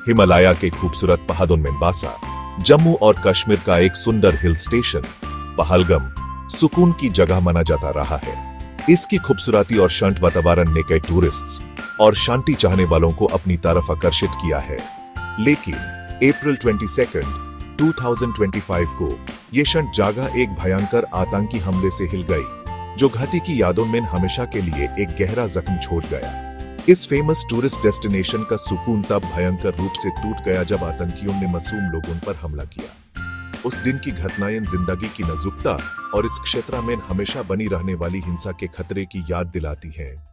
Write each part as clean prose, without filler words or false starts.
हिमालय के खूबसूरत पहाड़ों में बासा, जम्मू और कश्मीर का एक सुंदर हिल स्टेशन पहलगाम सुकून की जगह माना जाता रहा है। इसकी खूबसूरती और शांत वातावरण ने कई टूरिस्ट्स और शांति चाहने वालों को अपनी तरफ आकर्षित किया है। लेकिन अप्रैल 22, 2025 को ये शांत जगह एक भयंकर आतंकी हमले से हिल गई, जो घाटी की यादों में हमेशा के लिए एक गहरा जख्म छोड़ गया। इस फेमस टूरिस्ट डेस्टिनेशन का सुकून तब भयंकर रूप से टूट गया जब आतंकियों ने मासूम लोगों पर हमला किया। उस दिन की घटनाएं जिंदगी की नाजुकता और इस क्षेत्र में हमेशा बनी रहने वाली हिंसा के खतरे की याद दिलाती हैं।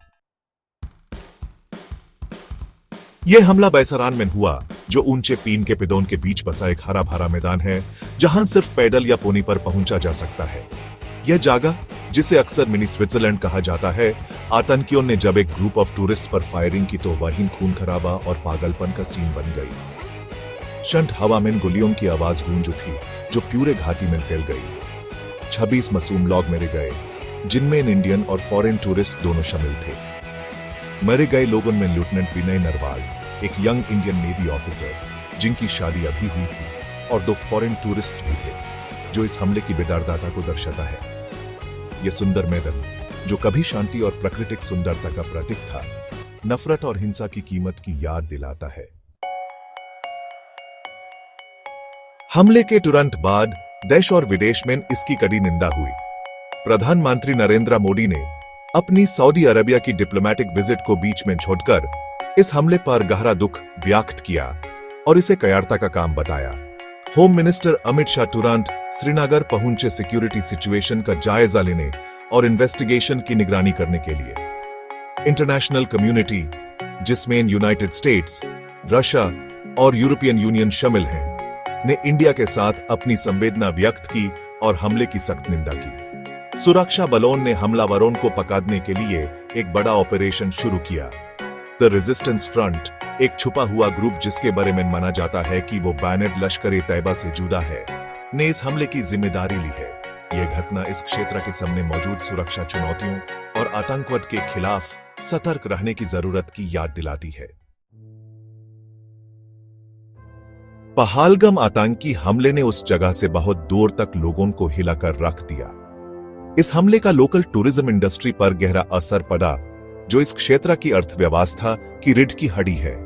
यह हमला बैसरान में हुआ, जो ऊंचे पीन के पेड़ों के बीच बसा एक हरा भरा मैदान है, जहां सिर्फ पैदल या पोनी पर पहुंचा जा सकता है। यह जगह, जिसे अक्सर मिनी स्विट्जरलैंड कहा जाता है, आतंकियों ने जब एक ग्रुप ऑफ टूरिस्ट पर फायरिंग की तो वहीं खून खराबा और पागलपन का सीन बन गई। शांत हवा में गोलियों की आवाज गूंज उठी, जो पूरे घाटी में फैल गई। 26 मासूम लोग मरे गए, जिनमें इंडियन और फॉरेन टूरिस्ट दोनों शामिल थे। मरे गए लोगों में लेफ्टिनेंट विनय नरवाल, एक यंग इंडियन नेवी ऑफिसर जिनकी शादी अभी हुई थी, और 2 फॉरेन टूरिस्ट्स भी थे, जो इस हमले की बेदर्दता को दर्शाता है। यह सुंदर मैदान, जो कभी शांति और प्राकृतिक सुंदरता का प्रतीक था, नफरत और हिंसा की कीमत की याद दिलाता है। हमले के तुरंत बाद देश और विदेश में इसकी कड़ी निंदा हुई। प्रधानमंत्री नरेंद्र मोदी ने अपनी सऊदी अरेबिया की डिप्लोमेटिक विजिट को बीच में छोड़कर इस हमले पर गहरा दुख व्यक्त किया और इसे कायरता का काम बताया। होम मिनिस्टर अमित शाह तुरंत श्रीनगर पहुंचे सिक्योरिटी सिचुएशन का जायजा लेने और इन्वेस्टिगेशन की निगरानी करने के लिए। इंटरनेशनल कम्युनिटी, जिसमें यूनाइटेड स्टेट्स, रशिया और यूरोपियन यूनियन शामिल हैं, ने इंडिया के साथ अपनी संवेदना व्यक्त की और हमले की सख्त निंदा की। सुरक्षा बलों ने हमलावरों को पकड़ने के लिए एक बड़ा ऑपरेशन शुरू किया। द रेजिस्टेंस फ्रंट, एक छुपा हुआ ग्रुप जिसके बारे में माना जाता है कि वो बैनेड लश्कर-ए-तैयबा से जुड़ा है, ने इस हमले की जिम्मेदारी ली है। यह घटना इस क्षेत्र के सामने मौजूद सुरक्षा चुनौतियों और आतंकवाद के खिलाफ सतर्क रहने की जरूरत की याद दिलाती है। पहलगाम आतंकी हमले ने उस जगह से बहुत दूर तक लोगों को हिलाकर रख दिया। इस हमले का लोकल टूरिज्म इंडस्ट्री पर गहरा असर पड़ा, जो इस क्षेत्र की अर्थव्यवस्था की रीढ़ की हड्डी है।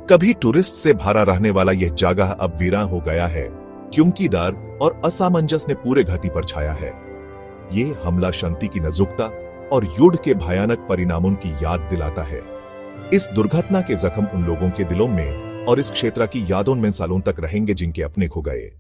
कभी टूरिस्ट से भरा रहने वाला यह जगह अब वीरान हो गया है, क्योंकि डर और असमंजस ने पूरे घाटी पर छाया है। ये हमला शांति की नाजुकता और युद्ध के भयानक परिणामों की याद दिलाता है। इस दुर्घटना के जख्म उन लोगों के दिलों में और इस क्षेत्र की यादों में सालों तक रहेंगे जिनके अपने खो गए।